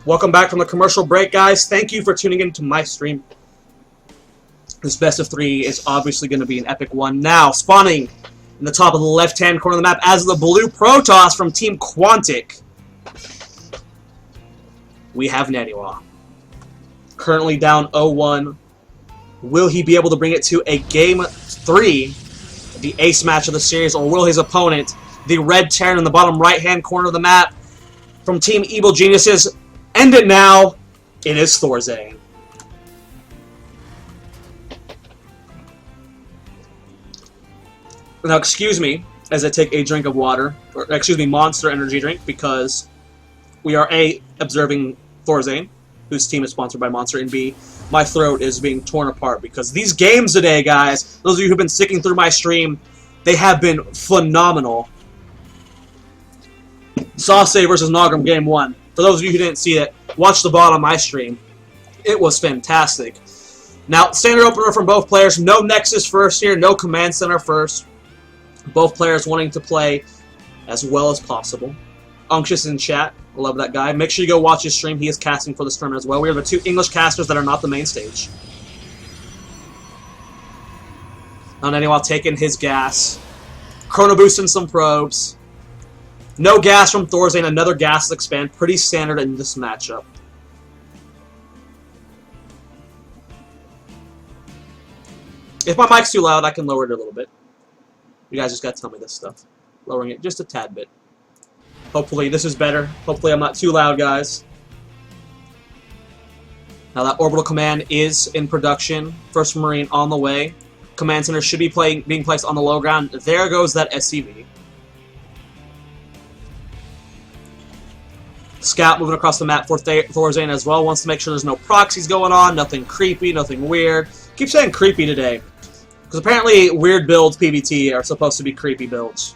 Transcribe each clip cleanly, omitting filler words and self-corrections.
Welcome back from the commercial break, guys. Thank you for tuning in to my stream. This best of 3 is obviously going to be an epic one. Now, spawning in the top of the left-hand corner of the map as the blue Protoss from Team Quantic, we have NaNiwa. Currently down 0-1. Will he be able to bring it to a Game 3, the ace match of the series, or will his opponent, the red Terran in the bottom right-hand corner of the map from Team Evil Geniuses, end it now? It is ThorZaIN. Now, excuse me as I take a drink of water, or excuse me, Monster Energy drink, because we are A, observing ThorZaIN, whose team is sponsored by Monster, and B, my throat is being torn apart because these games today, guys, those of you who've been sticking through my stream, they have been phenomenal. Sauce versus Nagram Game 1. For those of you who didn't see it, watch the VOD on my stream. It was fantastic. Now, standard opener from both players. No Nexus first here, no Command Center first. Both players wanting to play as well as possible. Unctuous in chat. I love that guy. Make sure you go watch his stream. He is casting for the stream as well. We are the 2 English casters that are not the main stage. Now, NaNiwa taking his gas. Chrono boosting some probes. No gas from ThorZaIN. Another gas expand. Pretty standard in this matchup. If my mic's too loud, I can lower it a little bit. You guys just gotta tell me this stuff. Lowering it just a tad bit. Hopefully this is better. Hopefully I'm not too loud, guys. Now that orbital command is in production. First Marine on the way. Command center should be being placed on the low ground. There goes that SCV. Scout moving across the map for ThorZaIN as well. Wants to make sure there's no proxies going on. Nothing creepy, nothing weird. Keep saying creepy today. Because apparently weird builds, PvT, are supposed to be creepy builds.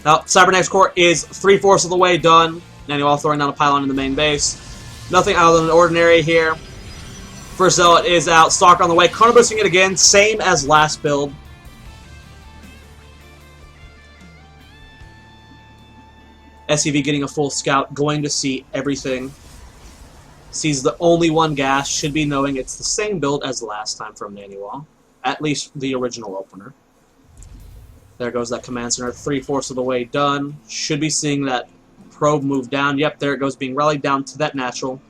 Now, Cybernetics Core is 3/4 of the way done. NaNiwa throwing down a pylon in the main base. Nothing out of the ordinary here. First Zealot is out. Stalker on the way. Chrono boosting it again. Same as last build. SCV getting a full scout. Going to see everything. Sees the only one gas, should be knowing it's the same build as last time from NaNiwa. At least the original opener. There goes that command center, 3/4 of the way done. Should be seeing that probe move down. Yep, there it goes, being rallied down to that natural.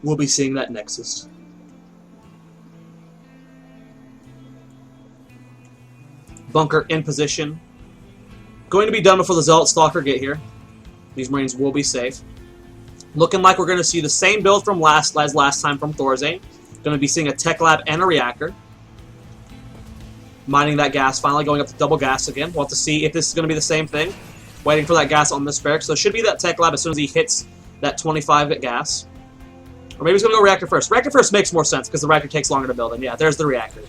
We'll be seeing that Nexus. Bunker in position. Going to be done before the Zealot Stalker get here. These Marines will be safe. Looking like we're going to see the same build from last time from ThorZaIN. Going to be seeing a Tech Lab and a Reactor. Mining that gas, finally going up to double gas again. We'll have to see if this is going to be the same thing. Waiting for that gas on this barrack. So it should be that Tech Lab as soon as he hits that 25 at gas. Or maybe he's going to go Reactor first. Reactor first makes more sense because the Reactor takes longer to build. And yeah, there's the Reactor.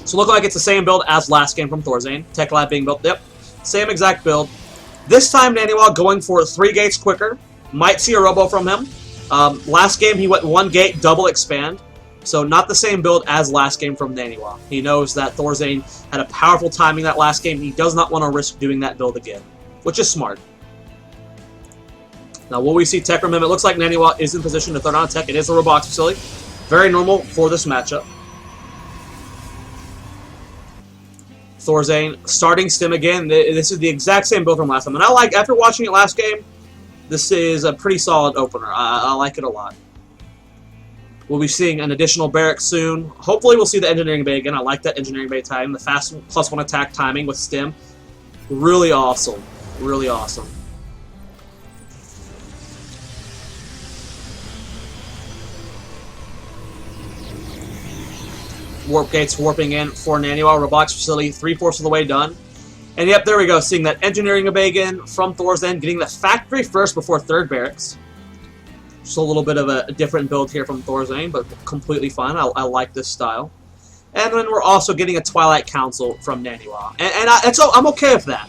So look like it's the same build as last game from ThorZaIN. Tech Lab being built. Yep, same exact build. This time NaNiwa going for 3 gates quicker. Might see a robo from him. Last game he went 1 gate, double expand. So not the same build as last game from NaNiwa. He knows that ThorZaIN had a powerful timing that last game. He does not want to risk doing that build again, which is smart. Now will we see tech from him? It looks like NaNiwa is in position to throw down a tech. It is a robotics facility. Very normal for this matchup. ThorZaIN starting stim again. This is the exact same build from last time. And I like, after watching it last game, this is a pretty solid opener. I like it a lot. We'll be seeing an additional barrack soon. Hopefully we'll see the engineering bay again. I like that engineering bay timing. The fast +1 attack timing with stim. Really awesome. Really awesome. Warp gates warping in for NaNiwa. Robotics facility 3/4 of the way done. And yep, there we go, seeing that engineering again from ThorZaIN, getting the factory first before third barracks. Just a little bit of a different build here from ThorZaIN, but completely fine. I like this style. And then we're also getting a Twilight Council from NaNiwa. And so I'm okay with that.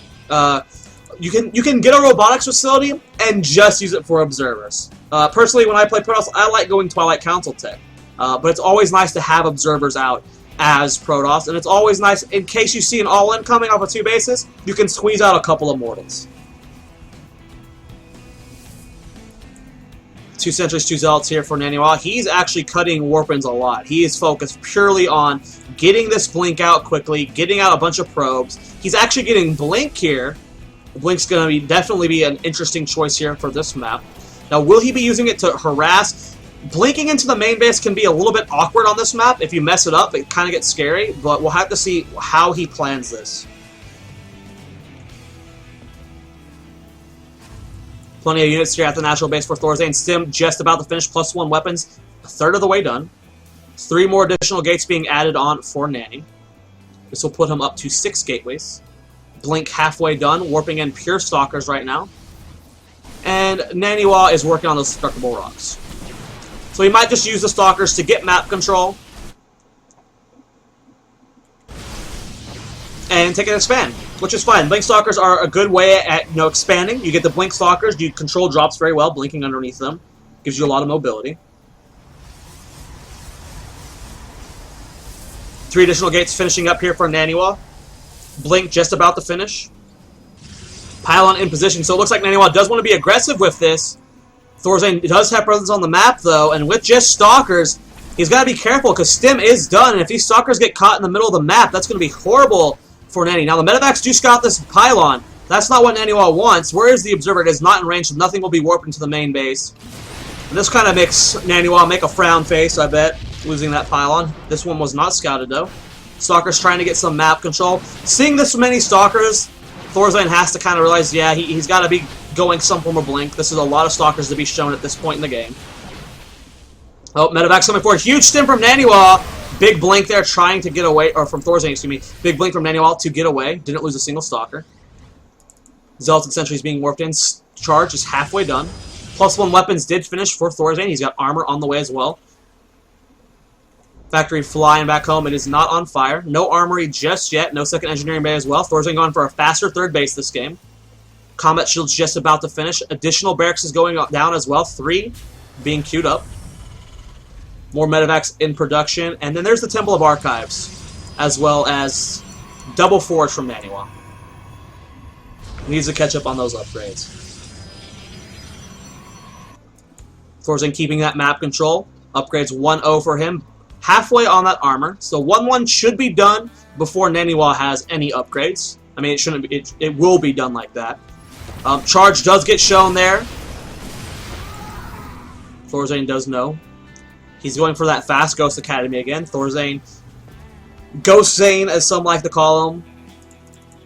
You can get a robotics facility and just use it for observers. Personally, when I play Protoss, I like going Twilight Council tech. But it's always nice to have observers out as Protoss, and it's always nice, in case you see an all-in coming off of 2 bases, you can squeeze out a couple of mortals. 2 sentries, 2 zealots here for NaNiwa. He's actually cutting warp-ins a lot. He is focused purely on getting this blink out quickly, getting out a bunch of probes. He's actually getting blink here. Blink's going to definitely be an interesting choice here for this map. Now, will he be using it to harass? Blinking into the main base can be a little bit awkward on this map. If you mess it up, it kind of gets scary, but we'll have to see how he plans this. Plenty of units here at the natural base for ThorZaIN. Stim just about to finish, +1 weapons, a third of the way done. 3 more additional gates being added on for Nanny. This will put him up to 6 gateways. Blink halfway done, warping in pure stalkers right now. And NaNiwa is working on those destructible rocks. So he might just use the stalkers to get map control. And take an expand, which is fine. Blink stalkers are a good way at expanding. You get the blink stalkers, you control drops very well, blinking underneath them. Gives you a lot of mobility. 3 additional gates finishing up here for NaNiwa. Blink just about to finish. Pylon in position, so it looks like NaNiwa does want to be aggressive with this. ThorZaIN does have presence on the map, though, and with just stalkers, he's got to be careful, because Stim is done, and if these stalkers get caught in the middle of the map, that's going to be horrible for Nanny. Now, the medevacs do scout this pylon. That's not what NaNiwa wants. Where is the observer? It is not in range, so nothing will be warped into the main base. And this kind of makes NaNiwa make a frown face, I bet, losing that pylon. This one was not scouted, though. Stalkers trying to get some map control. Seeing this many stalkers, ThorZaIN has to kind of realize, yeah, he's got to be going some form of blink. This is a lot of stalkers to be shown at this point in the game. Oh, medevac's coming forward. Huge stim from NaNiwa. Big blink there trying to get away, or from ThorZaIN, excuse me. Big blink from NaNiwa to get away. Didn't lose a single stalker. Zealots and sentries being warped in. Charge is halfway done. +1 weapons did finish for ThorZaIN. He's got armor on the way as well. Factory flying back home. It is not on fire. No armory just yet. No second engineering bay as well. ThorZaIN going for a faster third base this game. Combat shield's just about to finish. Additional barracks is going down as well. 3 being queued up. More medevacs in production. And then there's the Temple of Archives, as well as double forge from NaNiwa. Needs to catch up on those upgrades. ThorZaIN keeping that map control. Upgrades 1-0 for him. Halfway on that armor. So 1-1 should be done before NaNiwa has any upgrades. I mean, it shouldn't be, it will be done like that. Charge does get shown there. ThorZaIN does know. He's going for that fast Ghost Academy again. ThorZaIN, GhostZaIN as some like to call him.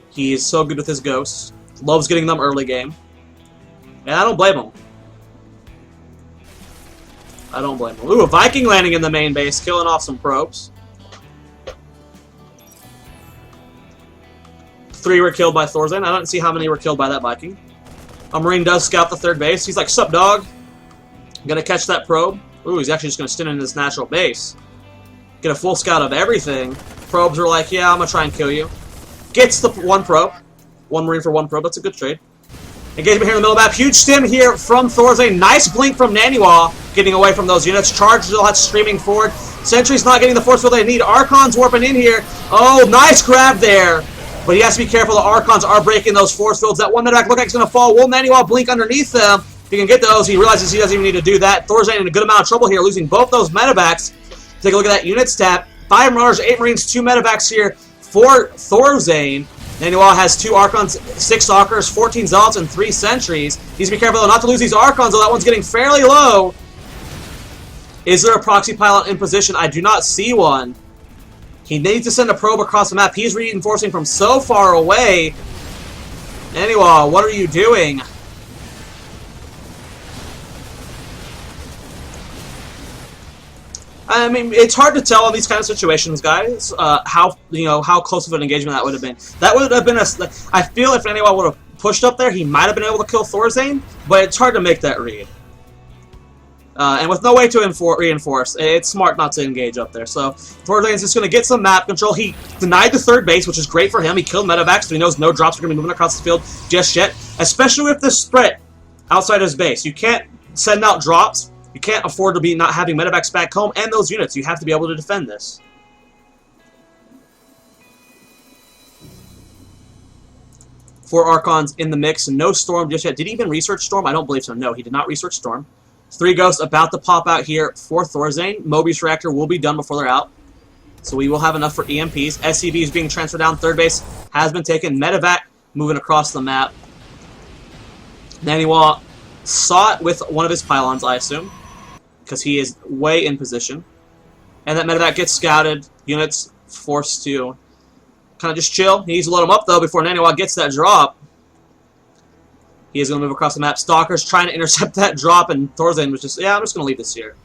He is so good with his ghosts. Loves getting them early game. And I don't blame him. I don't blame him. Ooh, a Viking landing in the main base, killing off some probes. 3 were killed by ThorZaIN. I don't see how many were killed by that Viking. A Marine does scout the third base. He's like, sup, dog? Gonna catch that probe. Ooh, he's actually just gonna stand in his natural base. Get a full scout of everything. Probes are like, yeah, I'm gonna try and kill you. Gets the 1 probe. 1 Marine for 1 probe. That's a good trade. Engagement here in the middle map. Huge stim here from ThorZaIN. Nice blink from NaNiwa, getting away from those units. Charge still has streaming forward. Sentry's not getting the force field they need. Archons warping in here. Oh, nice grab there. But he has to be careful. The Archons are breaking those force fields. That one medevac looks like it's going to fall. Will NaNiwa blink underneath them? If he can get those, he realizes he doesn't even need to do that. ThorZaIN in a good amount of trouble here, losing both those medevacs. Take a look at that unit stat. 5 Marauders, 8 Marines, 2 medevacs here for ThorZaIN. NaNiwa has 2 Archons, 6 Stalkers, 14 Zealots, and 3 Sentries. Needs to be careful though not to lose these Archons, though that one's getting fairly low. Is there a proxy pilot in position? I do not see one. He needs to send a probe across the map. He's reinforcing from so far away. NaNiwa, what are you doing? I mean, it's hard to tell in these kind of situations, guys, how close of an engagement that would have been. That would have been I feel if NaNiwa would have pushed up there, he might have been able to kill ThorZaIN, but it's hard to make that read. And with no way to reinforce, it's smart not to engage up there. So ThorZaIN's just going to get some map control. He denied the third base, which is great for him. He killed medevacs, so he knows no drops are going to be moving across the field just yet, especially with this spread outside his base. You can't send out drops. You can't afford to be not having medevacs back home and those units. You have to be able to defend this. Four Archons in the mix. No Storm just yet. Did he even research Storm? I don't believe so. No, he did not research Storm. 3 ghosts about to pop out here for ThorZaIN. Mobius Reactor will be done before they're out. So we will have enough for EMPs. SCV is being transferred down. Third base has been taken. Medevac moving across the map. NaNiwa saw it with one of his pylons, I assume, because he is way in position. And that Medevac gets scouted. Units forced to kind of just chill. He needs to load him up, though, before NaNiwa gets that drop. He is going to move across the map. Stalker's trying to intercept that drop, and ThorZaIN was just, yeah, I'm just going to leave this here.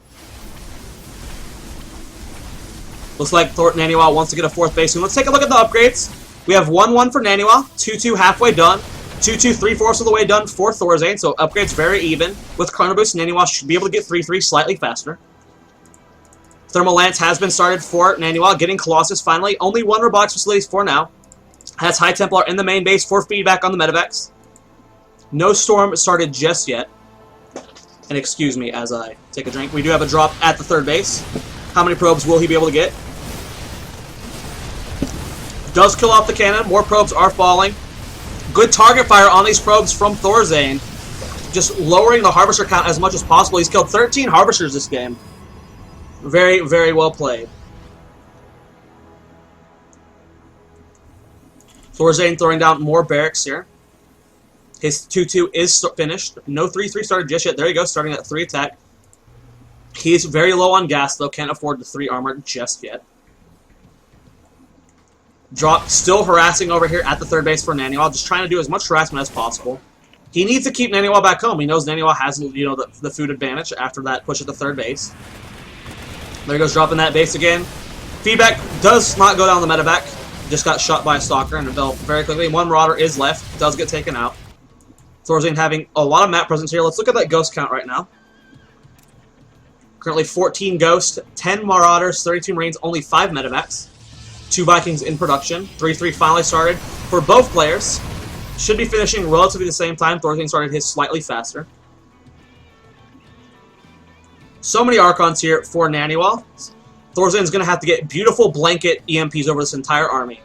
Looks like NaNiwa wants to get a 4th base soon. Let's take a look at the upgrades. We have 1-1 for NaNiwa, 2-2 halfway done, 2-2 3/4 of the way done for ThorZaIN, so upgrades very even. With Chrono Boost, NaNiwa should be able to get 3-3 slightly faster. Thermal Lance has been started for NaNiwa, getting Colossus finally. Only 1 robotics facilities for now. Has High Templar in the main base for feedback on the Medevacs. No Storm started just yet. And excuse me as I take a drink. We do have a drop at the 3rd base. How many probes will he be able to get? Does kill off the cannon. More probes are falling. Good target fire on these probes from ThorZaIN. Just lowering the Harvester count as much as possible. He's killed 13 Harvesters this game. Very, very well played. ThorZaIN throwing down more barracks here. His 2-2 is finished. No 3-3 started just yet. There you go, starting at 3 attack. He's very low on gas, though. Can't afford the 3 armor just yet. Drop still harassing over here at the 3rd base for NaNiwa. Just trying to do as much harassment as possible. He needs to keep NaNiwa back home. He knows NaNiwa has, the food advantage after that push at the 3rd base. There he goes, dropping that base again. Feedback does not go down the medevac. Just got shot by a Stalker and developed very quickly. 1 Marauder is left. Does get taken out. ThorZaIN having a lot of map presence here. Let's look at that ghost count right now. Currently 14 Ghosts, 10 Marauders, 32 Marines, only 5 Medevacs. 2 Vikings in production. 3-3 finally started for both players. Should be finishing relatively the same time. ThorZaIN started his slightly faster. So many Archons here for NaNiwa. ThorZaIN's going to have to get beautiful blanket EMPs over this entire army.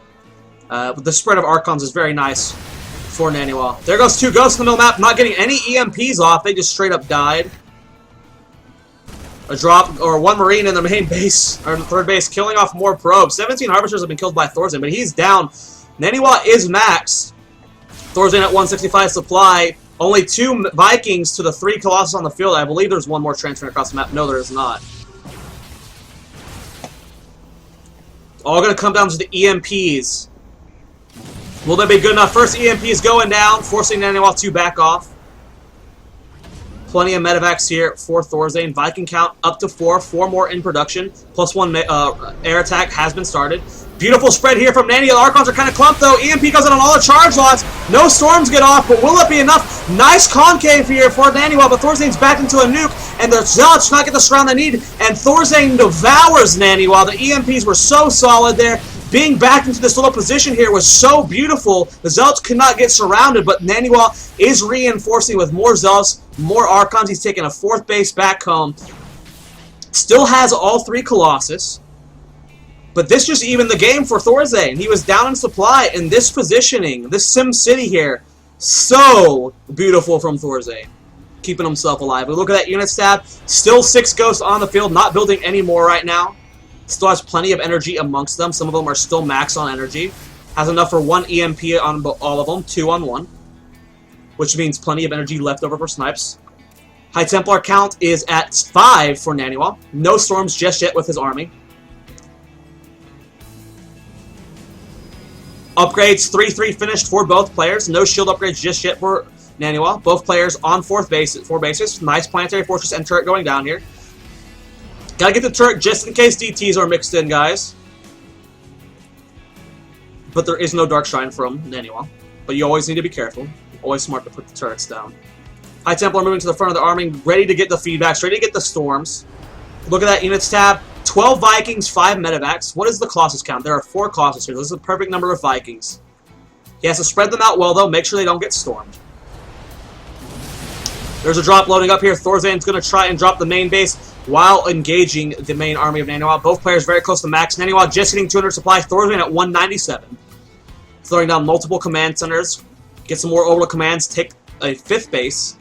The spread of Archons is very nice for NaNiwa. There goes 2 Ghosts in the middle map, not getting any EMPs off. They just straight up died. A drop, or 1 Marine in the main base, or the 3rd base, killing off more probes. 17 Harvesters have been killed by ThorZaIN, but he's down. NaNiwa is maxed. ThorZaIN at 165 supply. Only 2 Vikings to the 3 Colossus on the field. I believe there's 1 more transferring across the map. No, there is not. All going to come down to the EMPs. Will they be good enough? First EMP is going down, forcing NaNiwa to back off. Plenty of medevacs here for ThorZaIN. Viking count up to 4. 4 more in production. Plus 1 air attack has been started. Beautiful spread here from NaNiwa. The Archons are kind of clumped, though. EMP goes out on all the charge lots. No storms get off, but will it be enough? Nice concave here for NaNiwa, but ThorZaIN's backed into a nuke, and the Zealots not get the surround they need, and ThorZaIN devours NaNiwa. The EMPs were so solid there. Being backed into this little position here was so beautiful. The Zealots could not get surrounded, but NaNiwa is reinforcing with more Zealots, more Archons. He's taking a 4th base back home. Still has all 3 Colossus. But this just evened the game for ThorZaIN. He was down in supply, and this positioning, this Sim City here, so beautiful from ThorZaIN. Keeping himself alive. We look at that units tab. Still 6 Ghosts on the field, not building any more right now. Still has plenty of energy amongst them. Some of them are still max on energy. Has enough for 1 EMP on all of them, 2 on 1. Which means plenty of energy left over for snipes. High Templar count is at 5 for NaNiwa. No storms just yet with his army. Upgrades 3-3 finished for both players. No shield upgrades just yet for NaNiwa. Both players on 4 bases. Nice planetary fortress and turret going down here. Gotta get the turret just in case DTs are mixed in, guys. But there is no Dark Shrine from NaNiwa. But you always need to be careful. Always smart to put the turrets down. High Templar moving to the front of the army, ready to get the feedbacks, ready to get the storms. Look at that units tab. 12 Vikings, 5 medevacs. What is the Colossus count? There are 4 Colossus here. This is a perfect number of Vikings. He has to spread them out well, though. Make sure they don't get stormed. There's a drop loading up here. ThorZaIN's going to try and drop the main base while engaging the main army of NaNiwa. Both players very close to max. NaNiwa just hitting 200 supply. ThorZaIN at 197. Throwing down multiple command centers. Get some more orbital commands. Take a 5th base.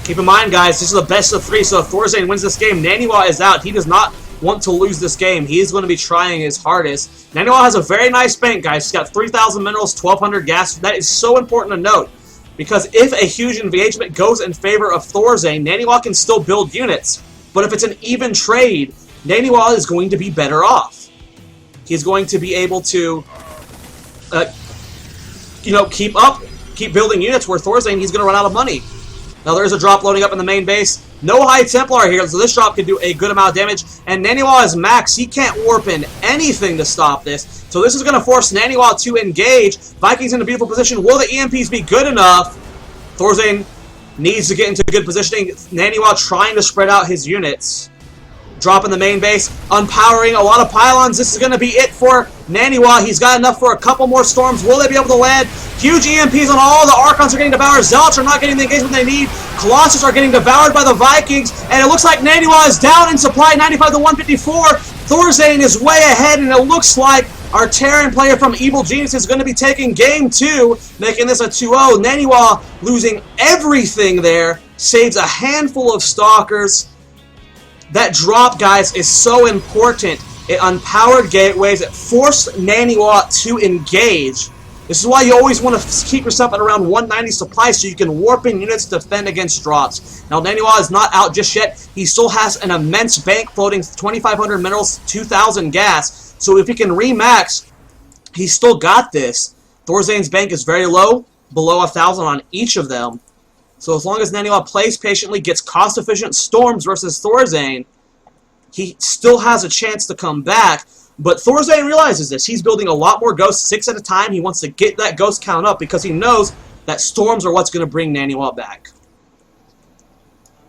Keep in mind, guys, this is the best of 3, so if ThorZaIN wins this game, NaNiwa is out. He does not want to lose this game. He is going to be trying his hardest. NaNiwa has a very nice bank, guys. He's got 3,000 minerals, 1,200 gas. That is so important to note, because if a huge engagement goes in favor of ThorZaIN, NaNiwa can still build units. But if it's an even trade, NaNiwa is going to be better off. He's going to be able to, keep building units, where ThorZaIN, he's going to run out of money. Now there's a drop loading up in the main base. No High Templar here, so this drop can do a good amount of damage. And NaNiwa is max. He can't warp in anything to stop this. So this is going to force NaNiwa to engage. Vikings in a beautiful position. Will the EMPs be good enough? ThorZaIN needs to get into good positioning. NaNiwa trying to spread out his units. Drop in the main base, unpowering a lot of pylons. This is going to be it for NaNiwa. He's got enough for a couple more storms. Will they be able to land? Huge EMPs on all. The Archons are getting devoured. Zealots are not getting the engagement they need. Colossus are getting devoured by the Vikings. And it looks like NaNiwa is down in supply, 95 to 154. ThorZaIN is way ahead, and it looks like our Terran player from Evil Genius is going to be taking game 2, making this a 2-0. NaNiwa losing everything there. Saves a handful of Stalkers. That drop, guys, is so important. It unpowered gateways. It forced NaNiwa to engage. This is why you always want to keep yourself at around 190 supply so you can warp in units to defend against drops. Now, NaNiwa is not out just yet. He still has an immense bank floating, 2,500 minerals, 2,000 gas. So if he can remax, he's still got this. ThorZaIN's bank is very low, below 1,000 on each of them. So as long as NaNiwa plays patiently, gets cost-efficient storms versus ThorZaIN, he still has a chance to come back. But ThorZaIN realizes this. He's building a lot more ghosts, 6 at a time. He wants to get that ghost count up because he knows that storms are what's going to bring NaNiwa back.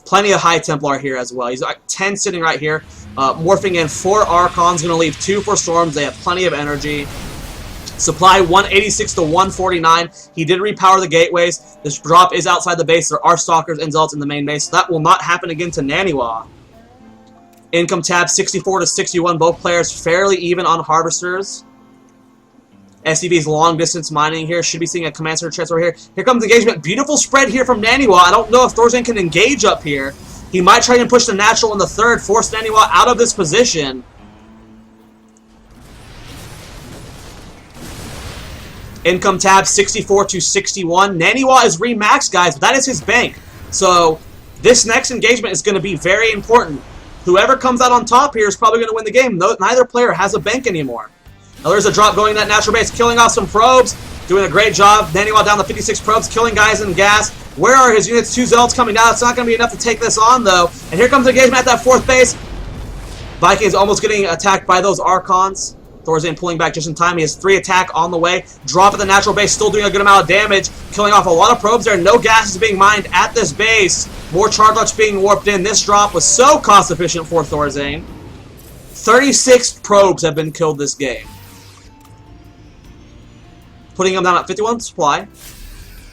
Plenty of High Templar here as well. He's got 10 sitting right here. Morphing in 4 Archons, going to leave 2 for storms. They have plenty of energy. Supply 186 to 149. He did repower the gateways. This drop is outside the base. There are Stalkers and Zealots in the main base. So that will not happen again to NaNiwa. Income tab 64 to 61. Both players fairly even on Harvesters. SCV's long distance mining here. Should be seeing a command center transfer here. Here comes engagement. Beautiful spread here from NaNiwa. I don't know if ThorZaIN can engage up here. He might try and push the natural in the third. Force NaNiwa out of this position. Income tab 64 to 61. NaNiwa is remaxed, guys, but that is his bank. So this next engagement is going to be very important. Whoever comes out on top here is probably going to win the game. Neither player has a bank anymore. Now there's a drop going in that natural base, killing off some probes. Doing a great job. NaNiwa down to 56 probes, killing guys in gas. Where are his units? 2 Zealots coming down. It's not going to be enough to take this on, though. And here comes the engagement at that 4th base. Vikings almost getting attacked by those Archons. ThorZaIN pulling back just in time. He has 3 attack on the way. Drop at the natural base, still doing a good amount of damage. Killing off a lot of probes there. No gas is being mined at this base. More charge lots being warped in. This drop was so cost efficient for ThorZaIN. 36 probes have been killed this game. Putting him down at 51 supply.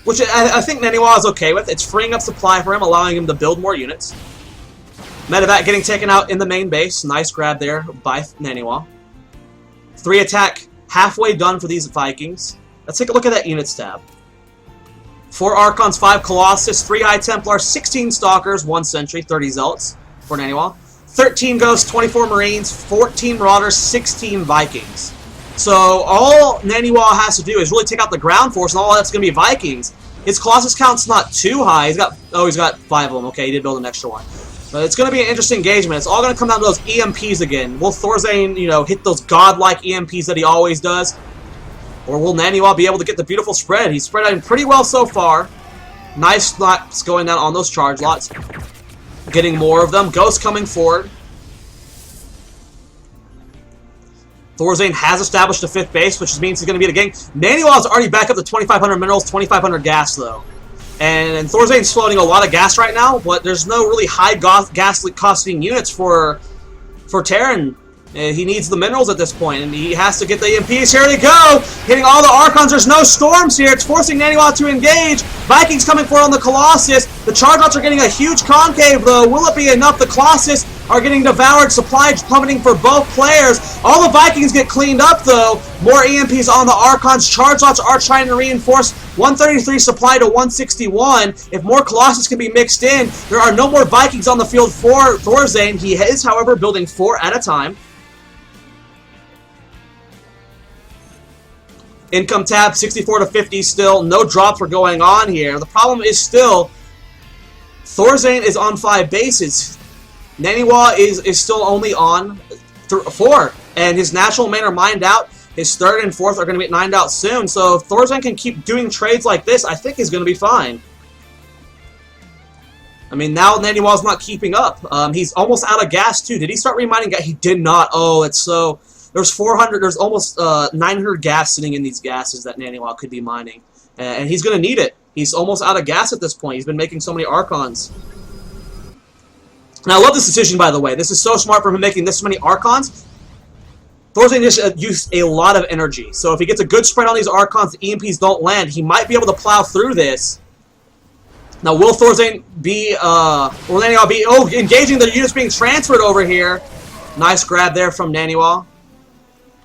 Which I think NaNiwa is okay with. It's freeing up supply for him, allowing him to build more units. Medevac getting taken out in the main base. Nice grab there by NaNiwa. 3 attack, halfway done for these Vikings. Let's take a look at that units tab. 4 Archons, 5 Colossus, 3 High Templar, 16 Stalkers, 1 Sentry, 30 Zealots for NaNiwa. 13 Ghosts, 24 Marines, 14 Marauders, 16 Vikings. So all NaNiwa has to do is really take out the ground force, and all that's going to be Vikings. His Colossus count's not too high. He's got 5 of them. Okay, he did build an extra one. But it's going to be an interesting engagement. It's all going to come down to those EMPs again. Will ThorZaIN, hit those godlike EMPs that he always does? Or will NaNiwa be able to get the beautiful spread? He's spread out pretty well so far. Nice slots going down on those charge lots. Getting more of them. Ghosts coming forward. ThorZaIN has established a 5th base, which means he's going to be the game. NaNiwa is already back up to 2,500 minerals, 2,500 gas, though. And ThorZaIN's floating a lot of gas right now, but there's no really high gas costing units for Terran. He needs the minerals at this point, and he has to get the EMPs. Here they go! Hitting all the Archons. There's no storms here. It's forcing NaNiwa to engage. Vikings coming forward on the Colossus. The charge lots are getting a huge concave, though. Will it be enough? The Colossus are getting devoured. Supply plummeting for both players. All the Vikings get cleaned up, though. More EMPs on the Archons. Charge lots are trying to reinforce. 133 supply to 161. If more Colossus can be mixed in, there are no more Vikings on the field for ThorZaIN. He is, however, building 4 at a time. Income tab, 64 to 50 still. No drops are going on here. The problem is still, ThorZaIN is on 5 bases. NaNiwa is still only on 4. And his natural men are mined out. His 3rd and 4th are going to get mined out soon. So if ThorZaIN can keep doing trades like this, I think he's going to be fine. I mean, now NaNiwa's not keeping up. He's almost out of gas, too. Did he start remining gas? He did not. Oh, it's so... There's 400, there's almost 900 gas sitting in these gases that NaNiwa could be mining. And he's going to need it. He's almost out of gas at this point. He's been making so many Archons. And I love this decision, by the way. This is so smart for him making this many Archons. ThorZaIN just used a lot of energy. So if he gets a good spread on these Archons, the EMPs don't land, he might be able to plow through this. Now, will ThorZaIN be, will NaNiwa be, engaging the units being transferred over here. Nice grab there from NaNiwa.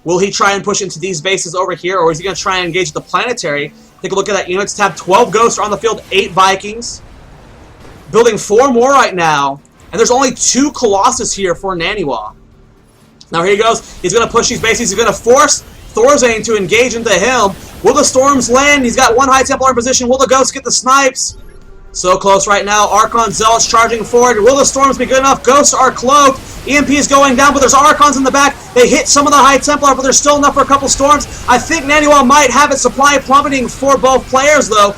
Will he try and push into these bases over here, or is he going to try and engage the planetary? Take a look at that units tab. 12 Ghosts are on the field, 8 Vikings. Building 4 more right now, and there's only 2 Colossus here for NaNiwa. Now here he goes. He's going to push these bases. He's going to force ThorZaIN to engage into him. Will the Storms land? He's got 1 High Templar in position. Will the Ghosts get the snipes? So close right now. Archon Zealots charging forward. Will the Storms be good enough? Ghosts are cloaked. EMP is going down, but there's Archons in the back. They hit some of the High Templar, but there's still enough for a couple Storms. I think NaNiwa might have its supply plummeting for both players, though.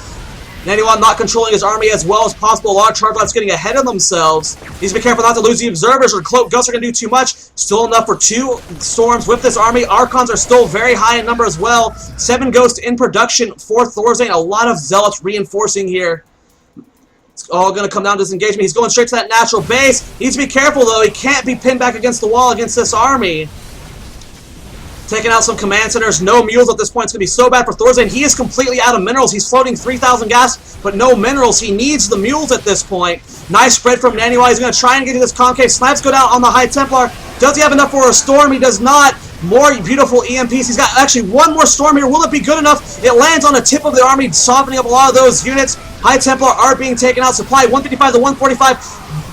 NaNiwa not controlling his army as well as possible. A lot of charge lots getting ahead of themselves. Needs to be careful not to lose the Observers, or Cloak Ghosts are going to do too much. Still enough for 2 Storms with this army. Archons are still very high in number as well. 7 Ghosts in production for ThorZaIN. A lot of Zealots reinforcing here. It's all going to come down to this engagement. He's going straight to that natural base. He needs to be careful, though. He can't be pinned back against the wall against this army. Taking out some command centers. No mules at this point. It's going to be so bad for ThorZaIN. He is completely out of minerals. He's floating 3,000 gas, but no minerals. He needs the mules at this point. Nice spread from NaNiwa. He's going to try and get to this concave. Snipes go down on the High Templar. Does he have enough for a storm? He does not. More beautiful EMPs. He's got actually 1 more storm here. Will it be good enough? It lands on the tip of the army, softening up a lot of those units. High Templar are being taken out. Supply 155 to 145.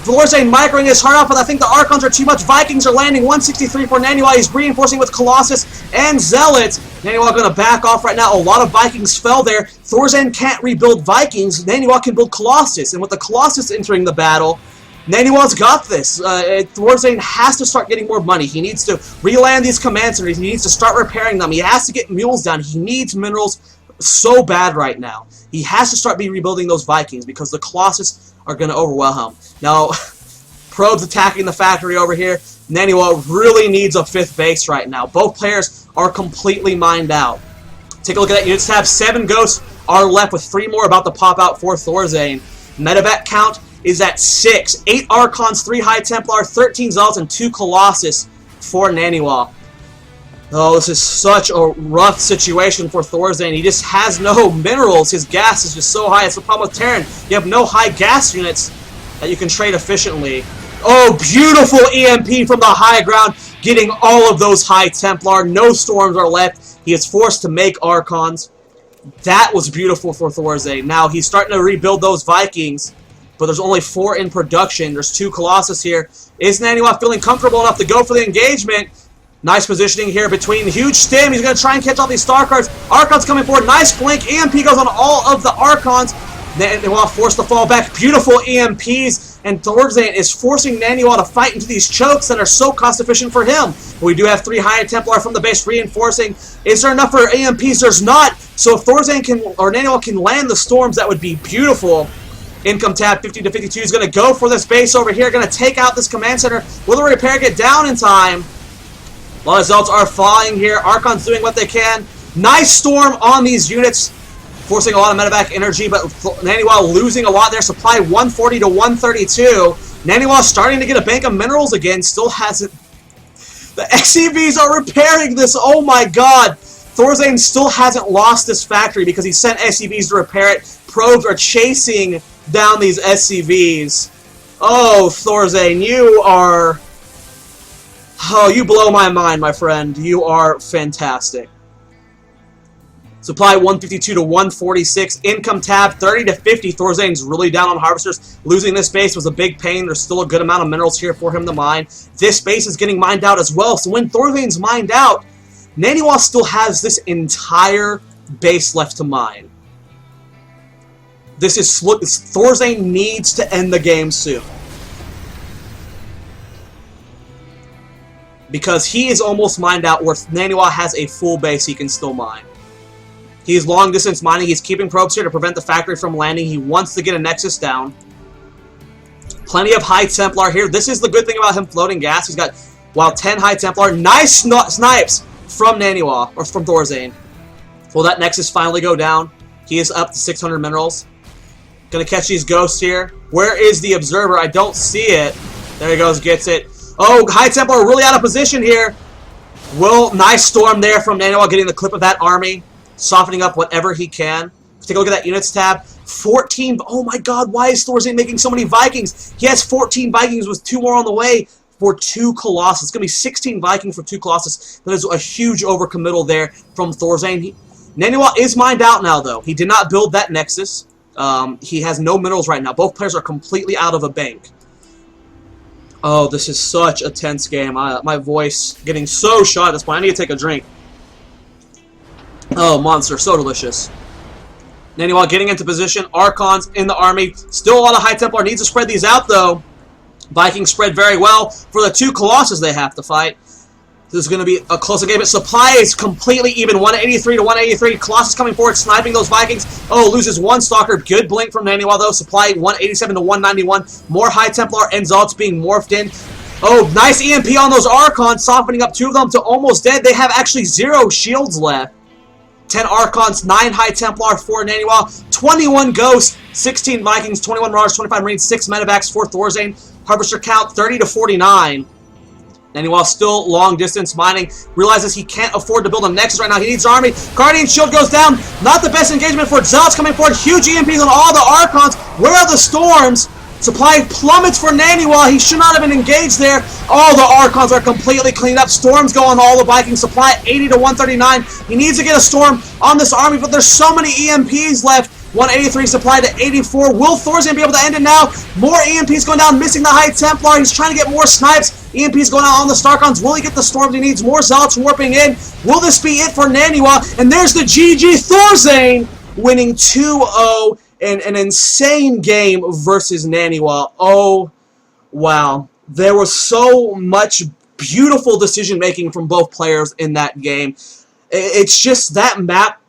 ThorZaIN microing his heart out, but I think the Archons are too much. Vikings are landing 163 for NaNiwa. He's reinforcing with Colossus and Zealots. NaNiwa going to back off right now. A lot of Vikings fell there. ThorZaIN can't rebuild Vikings. NaNiwa can build Colossus, and with the Colossus entering the battle, NaNiwa's got this. ThorZaIN has to start getting more money. He needs to reland these command centers. He needs to start repairing them. He has to get mules down. He needs minerals so bad right now. He has to start rebuilding those Vikings because the Colossus are going to overwhelm him. Now, Probes attacking the factory over here. NaNiwa really needs a 5th base right now. Both players are completely mined out. Take a look at that units tab. 7 Ghosts are left with 3 more about to pop out for ThorZaIN. Medevac count is at 6. 8 Archons, 3 High Templar, 13 Zealots, and 2 Colossus for NaNiwa. Oh, this is such a rough situation for ThorZaIN. He just has no minerals. His gas is just so high. It's the problem with Terran. You have no high gas units that you can trade efficiently. Oh, beautiful EMP from the high ground, getting all of those High Templar. No storms are left. He is forced to make Archons. That was beautiful for ThorZaIN. Now, he's starting to rebuild those Vikings, but there's only 4 in production. There's 2 Colossus here. Is NaNiwa feeling comfortable enough to go for the engagement? Nice positioning here between huge stim. He's going to try and catch all these Starcrafts. Archons coming forward. Nice blink. EMP goes on all of the Archons. NaNiwa forced to fall back. Beautiful EMPs. And ThorZaIN is forcing NaNiwa to fight into these chokes that are so cost efficient for him. We do have 3 High Templar from the base reinforcing. Is there enough for EMPs? There's not. So if ThorZaIN can, or NaNiwa can land the storms, that would be beautiful. Income tab 50 to 52 is going to go for this base over here. Going to take out this command center. Will the repair get down in time? A lot of Zealots are flying here. Archon's doing what they can. Nice storm on these units, forcing a lot of medevac energy, but NaNiwa losing a lot there. Supply 140 to 132. NaNiwa starting to get a bank of minerals again. Still hasn't. The XCVs are repairing this. Oh my god. ThorZaIN still hasn't lost this factory because he sent SCVs to repair it. Probes are chasing down these SCVs. Oh, ThorZaIN, you are... Oh, you blow my mind, my friend. You are fantastic. Supply 152 to 146. Income tab 30 to 50. ThorZaIN's really down on harvesters. Losing this base was a big pain. There's still a good amount of minerals here for him to mine. This base is getting mined out as well. So when ThorZaIN's mined out, NaNiwa still has this entire base left to mine. ThorZaIN needs to end the game soon. Because he is almost mined out where NaNiwa has a full base he can still mine. He's long distance mining. He's keeping probes here to prevent the factory from landing. He wants to get a Nexus down. Plenty of High Templar here. This is the good thing about him floating gas. He's got, 10 High Templar. Nice snipes from NaNiwa, or from ThorZaIN. Will that Nexus finally go down? He is up to 600 minerals. Gonna catch these ghosts here. Where is the Observer? I don't see it. There he goes, gets it. Oh, High Templar really out of position here. Nice storm there from NaNiwa, getting the clip of that army. Softening up whatever he can. Take a look at that units tab. 14. Oh my god, why is ThorZaIN making so many Vikings? He has 14 Vikings with 2 more on the way for 2 Colossus. It's going to be 16 Vikings for 2 Colossus. That is a huge overcommittal there from ThorZaIN. NaNiwa is mined out now, though. He did not build that Nexus. He has no minerals right now. Both players are completely out of a bank. Oh, this is such a tense game. My voice getting so shot at this point. I need to take a drink. Oh, monster. So delicious. NaNiwa getting into position. Archons in the army. Still a lot of High Templar. Needs to spread these out, though. Vikings spread very well for the 2 Colossus they have to fight. This is going to be a closer game. But supply is completely even. 183 to 183. Colossus coming forward, sniping those Vikings. Oh, loses 1 Stalker. Good blink from NaNiwa, though. Supply 187 to 191. More High Templar and Zalts being morphed in. Oh, nice EMP on those Archons, softening up 2 of them to almost dead. They have actually 0 shields left. 10 Archons, 9 High Templar, 4 NaNiwa, 21 Ghosts, 16 Vikings, 21 Marauders, 25 Marines, 6 Medevacs, 4 ThorZaIN. Harvester count 30 to 49. NaNiwa still long distance mining. Realizes he can't afford to build a Nexus right now. He needs army. Guardian shield goes down. Not the best engagement for Zealots coming forward. Huge EMPs on all the Archons. Where are the storms? Supply plummets for NaNiwa. He should not have been engaged there. All the Archons are completely cleaned up. Storms go on all the Vikings. Supply 80 to 139. He needs to get a storm on this army, but there's so many EMPs left. 183 supply to 84. Will ThorZaIN be able to end it now? More EMPs going down, missing the High Templar. He's trying to get more snipes. EMPs going out on the Starcons. Will he get the storms he needs? More Zealots warping in. Will this be it for NaNiwa? And there's the GG. ThorZaIN winning 2-0 in an insane game versus NaNiwa. Oh, wow. There was so much beautiful decision-making from both players in that game. It's just that map.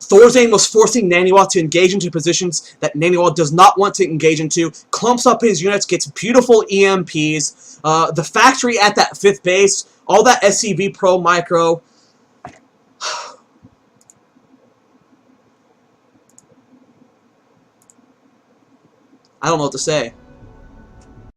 ThorZaIN was forcing NaNiwa to engage into positions that NaNiwa does not want to engage into, clumps up his units, gets beautiful EMPs, the factory at that 5th base, all that SCV Pro Micro. I don't know what to say.